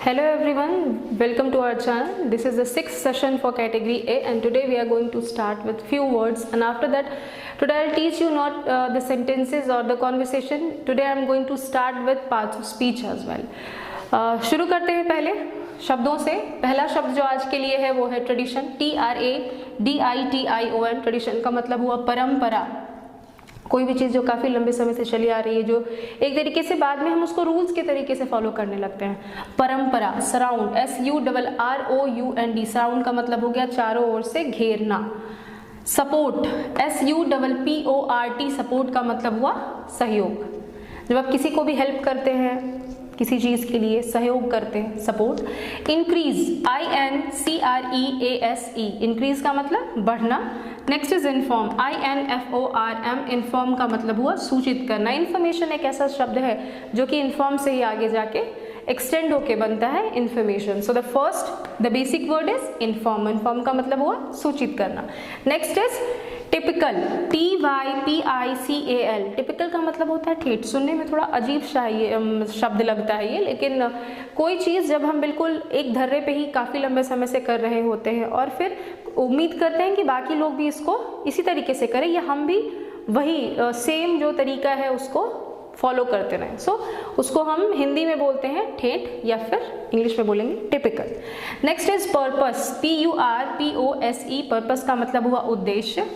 Hello everyone, welcome to our channel. This is the 6th session for category A and today we are going to start with few words, and after that today I'll teach you not the sentences or the conversation. Today I'm going to start with parts of speech as well. शुरू करते हैं पहले शब्दों से। पहला शब्द जो आज के लिए है वो है ट्रेडिशन, TRADITION। ट्रेडिशन का मतलब हुआ परंपरा। कोई भी चीज़ जो काफ़ी लंबे समय से चली आ रही है, जो एक तरीके से बाद में हम उसको रूल्स के तरीके से फॉलो करने लगते हैं। परंपरा। Surround, SURROUND। सराउंड का मतलब हो गया चारों ओर से घेरना। Support, SUPPORT। सपोर्ट का मतलब हुआ सहयोग। जब आप किसी को भी हेल्प करते हैं, किसी चीज़ के लिए सहयोग करते हैं, सपोर्ट। Increase, INCREASE। इंक्रीज का मतलब बढ़ना। Next is inform, INFORM। Inform का मतलब हुआ सूचित करना। इन्फॉर्मेशन एक ऐसा शब्द है जो कि इन्फॉर्म से ही आगे जाके एक्सटेंड होके बनता है information. So the first the basic word is inform. Inform का मतलब हुआ सूचित करना। Next is typical, TYPICAL। Typical का मतलब होता है ठेठ। सुनने में थोड़ा अजीब सा ये शब्द लगता है ये, लेकिन कोई चीज़ जब हम बिल्कुल एक धर्रे पे ही काफ़ी लंबे समय से कर रहे होते हैं और फिर उम्मीद करते हैं कि बाकी लोग भी इसको इसी तरीके से करें या हम भी वही सेम जो तरीका है उसको फॉलो करते रहें। सो उसको हम हिंदी में बोलते हैं ठेठ या फिर इंग्लिश में बोलेंगे typical. Next is purpose, PURPOSE। Purpose का मतलब हुआ उद्देश्य।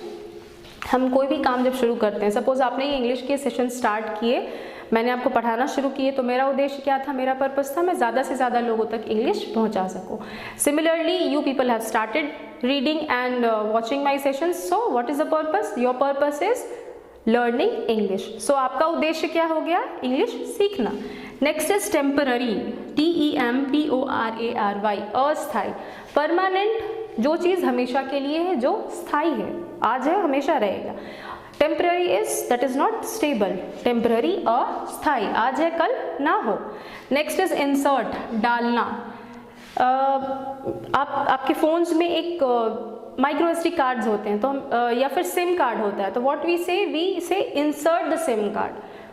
हम कोई भी काम जब शुरू करते हैं, सपोज आपने ये इंग्लिश के सेशन स्टार्ट किए, मैंने आपको पढ़ाना शुरू किए, तो मेरा उद्देश्य क्या था, मेरा पर्पस था मैं ज़्यादा से ज़्यादा लोगों तक इंग्लिश पहुंचा सकूं। Similarly you people have started reading and watching my sessions. So what is the purpose? Your purpose is learning English. So आपका उद्देश्य क्या हो गया? इंग्लिश सीखना। Next is temporary, TEMPORARY। अस्थायी। परमानेंट, जो चीज़ हमेशा के लिए है, जो स्थायी है, आज है हमेशा रहेगा। Temporary is that is not stable. Temporary अस्थायी, आज है कल ना हो। नेक्स्ट इज इंसर्ट, डालना। आपके फोन्स में एक माइक्रो SD कार्ड्स होते हैं, तो हम या फिर सिम कार्ड होता है, तो what we say insert the SIM card.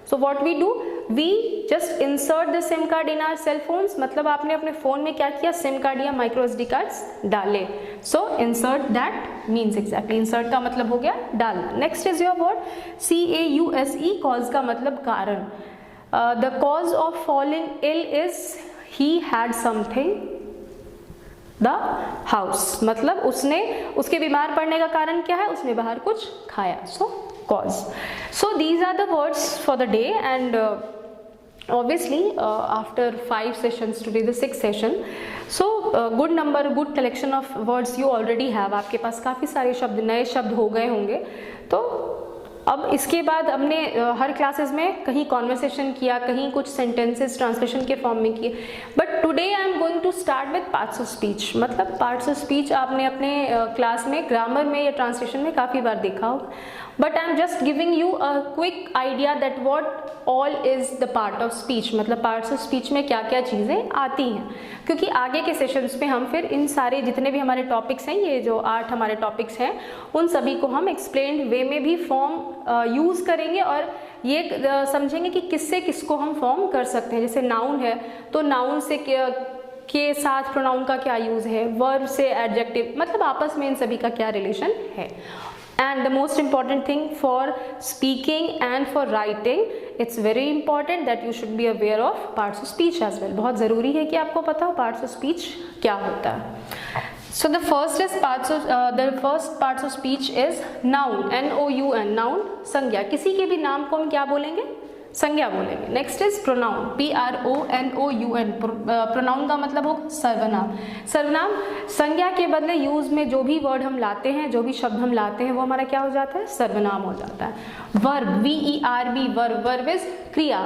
So what we do, we just insert the SIM card in our cell phones. मतलब आपने अपने फोन में क्या किया, सिम कार्ड या माइक्रो SD कार्ड्स डाले। So insert that means exactly, insert का मतलब हो गया डालना। Next is your word CAUSE। Cause का मतलब कारण। The cause of falling ill is he had something the house. मतलब उसके बीमार पड़ने का कारण क्या है, उसने बाहर कुछ खाया। सो cause. So these are the words for the day, and obviously after 5 sessions, today the 6th session, so good number, good collection of words you already have. आपके पास काफ़ी सारे शब्द, नए शब्द हो गए होंगे। तो अब इसके बाद हमने हर क्लासेस में कहीं कॉन्वर्सेशन किया, कहीं कुछ सेंटेंसेस ट्रांसलेशन के फॉर्म में किए, but today I am going to start with parts of speech. मतलब पार्ट्स ऑफ स्पीच आपने अपने क्लास में ग्रामर में या ट्रांसलेशन में काफ़ी बार देखा होगा, but I am just giving you a quick idea that what all is the part of speech. मतलब पार्ट्स ऑफ स्पीच में क्या क्या चीज़ें आती हैं, क्योंकि आगे के सेशंस में हम फिर इन सारे जितने भी हमारे टॉपिक्स हैं, ये जो 8 हमारे टॉपिक्स हैं, उन सभी को हम एक्सप्लेन्ड वे में भी फॉर्म यूज़ करेंगे और ये समझेंगे कि किससे किसको हम फॉर्म कर सकते हैं। जैसे नाउन है तो नाउन से के साथ प्रोनाउन का क्या यूज़ है, वर्ब से एडजेक्टिव, मतलब आपस में इन सभी का क्या रिलेशन है। And the most important thing for speaking and for writing, it's very important that you should be aware of parts of speech as well. बहुत ज़रूरी है कि आपको पता हो parts of speech क्या होता है। So the first parts of speech is noun, NOUN, noun, संज्ञा। किसी के भी नाम को हम क्या बोलेंगे? संज्ञा बोलेंगे। Next is pronoun, PRONOUN। Pronoun का मतलब हो सर्वनाम। सर्वनाम संज्ञा के बदले यूज में जो भी वर्ड हम लाते हैं, जो भी शब्द हम लाते हैं, वो हमारा क्या हो जाता है? सर्वनाम हो जाता है। Verb, VERB, verb. Verb is क्रिया।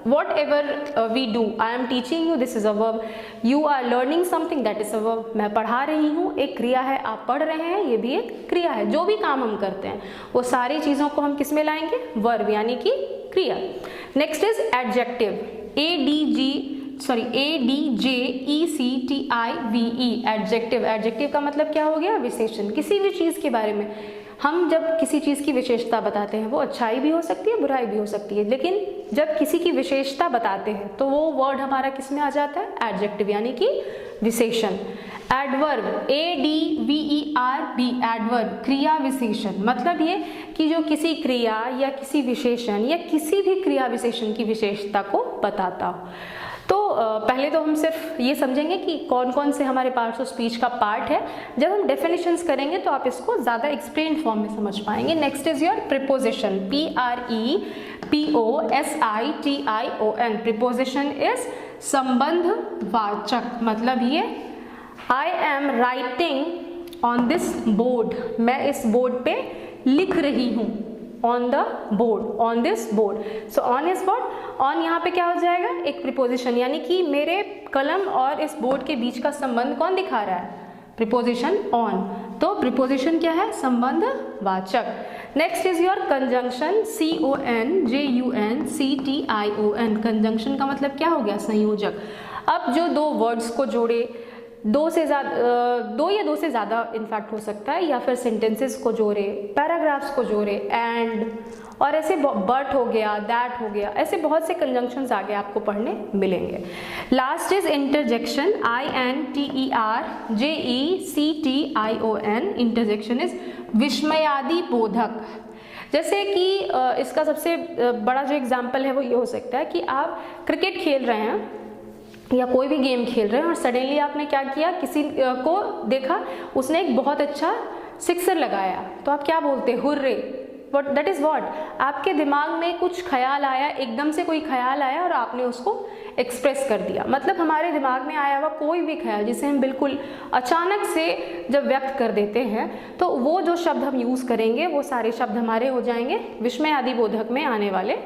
Whatever we do, I am teaching you, this is a verb. You are learning something, that is a verb. मैं पढ़ा रही हूँ, एक क्रिया है। आप पढ़ रहे हैं, ये भी एक क्रिया है। जो भी काम हम करते हैं वो सारी चीज़ों को हम किस में लाएंगे? वर्ब, यानी कि क्रिया। Next is adjective, ADJECTIVE। Adjective. Adjective का मतलब क्या हो गया? विशेषण। किसी भी चीज़ के बारे में हम जब किसी चीज़ की विशेषता बताते हैं, वो अच्छाई भी हो सकती है, बुराई भी हो सकती है, लेकिन जब किसी की विशेषता बताते हैं तो वो वर्ड हमारा किस में आ जाता है, एडजेक्टिव यानी कि विशेषण। एडवर्ब, ADVERB, एडवर्ब क्रिया विशेषण, मतलब ये कि जो किसी क्रिया या किसी विशेषण या किसी भी क्रिया विशेषण की विशेषता को बताता हो। तो पहले तो हम सिर्फ ये समझेंगे कि कौन कौन से हमारे पार्ट्स ऑफ स्पीच का पार्ट है। जब हम डेफिनेशंस करेंगे तो आप इसको ज़्यादा एक्सप्लेन फॉर्म में समझ पाएंगे। Next is your preposition, PREPOSITION। Preposition is संबंधवाचक, मतलब ये I am writing on this board, मैं इस बोर्ड पे लिख रही हूँ, on the board, on this board। so on is what, on यहाँ पे क्या हो जाएगा, एक प्रीपोजिशन, यानी कि मेरे कलम और इस बोर्ड के बीच का संबंध कौन दिखा रहा है, प्रीपोजिशन on। तो प्रीपोजिशन क्या है, संबंधवाचक। Next is your conjunction, CONJUNCTION। Conjunction का मतलब क्या हो गया, संयोजक। अब जो दो वर्ड्स को जोड़े, दो या दो से ज़्यादा इनफैक्ट हो सकता है, या फिर सेंटेंसेस को जोड़े, पैराग्राफ्स को जोड़े, एंड और ऐसे बट हो गया, दैट हो गया, ऐसे बहुत से कंजंक्शंस आगे आपको पढ़ने मिलेंगे। Last is interjection, INTERJECTION। Interjection is विस्मयादि बोधक। जैसे कि इसका सबसे बड़ा जो एग्जाम्पल है वो ये हो सकता है कि आप क्रिकेट खेल रहे हैं या कोई भी गेम खेल रहे हैं और सडनली आपने क्या किया, किसी को देखा उसने एक बहुत अच्छा सिक्सर लगाया, तो आप क्या बोलते हैं, hurray. But that is what, आपके दिमाग में कुछ ख्याल आया, एकदम से कोई ख्याल आया और आपने उसको एक्सप्रेस कर दिया। मतलब हमारे दिमाग में आया हुआ कोई भी ख्याल जिसे हम बिल्कुल अचानक से जब व्यक्त कर देते हैं, तो वो जो शब्द हम यूज़ करेंगे वो सारे शब्द हमारे हो जाएंगे विस्मयादि बोधक में आने वाले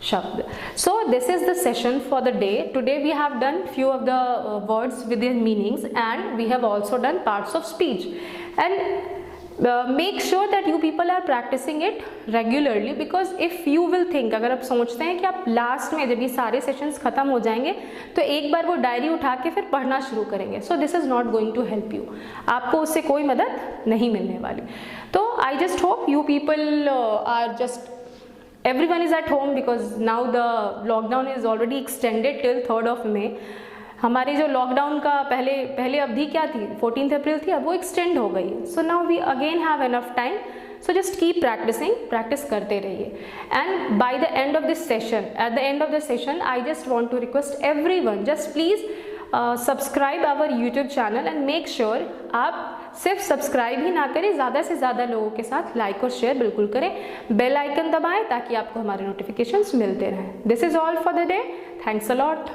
शब्द। So this is the session for the day. Today we have done few of the words with their meanings, and we have also done parts of speech. And make sure that you people are practicing it regularly, because if you will think, अगर आप सोचते हैं कि आप last में जब ये सारे सेशंस खत्म हो जाएंगे तो एक बार वो डायरी उठा के फिर पढ़ना शुरू करेंगे, so this is not going to help you। आपको उससे कोई मदद नहीं मिलने वाली। तो I just hope you people are just, everyone is at home because now the lockdown is already extended till 3rd of May। हमारे जो लॉकडाउन का पहले अवधि क्या थी, 14 अप्रैल थी, अब वो एक्सटेंड हो गई। So now we again have enough time, so just keep practising, practice करते रहिए। And by the end of this session, at the end of this session I just want to request everyone, just please subscribe our YouTube channel and make sure आप सिर्फ subscribe ही ना करें, ज़्यादा से ज़्यादा लोगों के साथ लाइक और शेयर बिल्कुल करें, बेल आइकन दबाएं ताकि आपको हमारे नोटिफिकेशंस मिलते रहें। This is all for the day, thanks a lot.